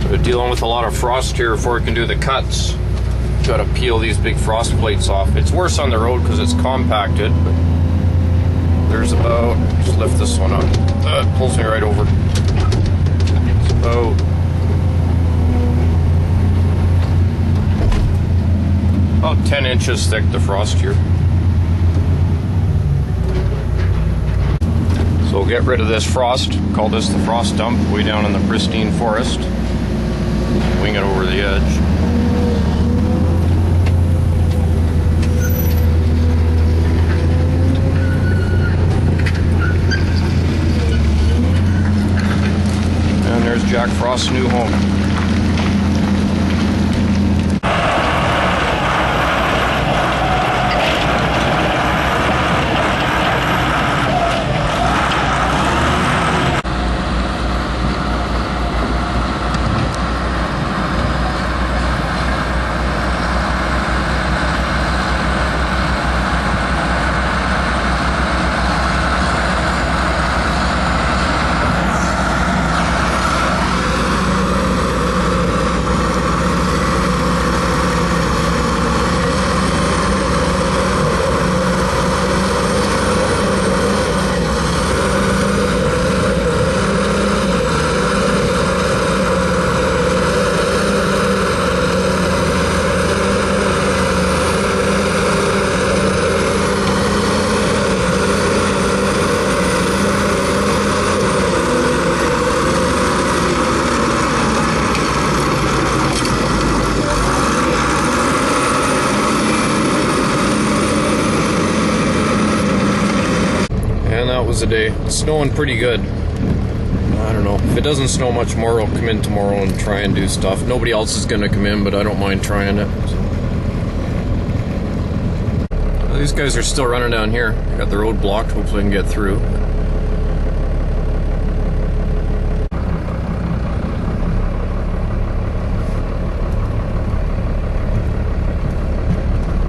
We're dealing with a lot of frost here before we can do the cuts. Got to peel these big frost plates off. It's worse on the road because it's compacted, but there's about, just lift this one up. It pulls me right over. It's about 10 inches thick, the frost here. So we'll get rid of this frost, call this the frost dump, way down in the pristine forest. Wing it over the edge. And there's Jack Frost's new home. Was a day. It's snowing pretty good. I don't know. If it doesn't snow much more, I'll come in tomorrow and try and do stuff. Nobody else is going to come in, but I don't mind trying it. So. These guys are still running down here. Got the road blocked. Hopefully I can get through.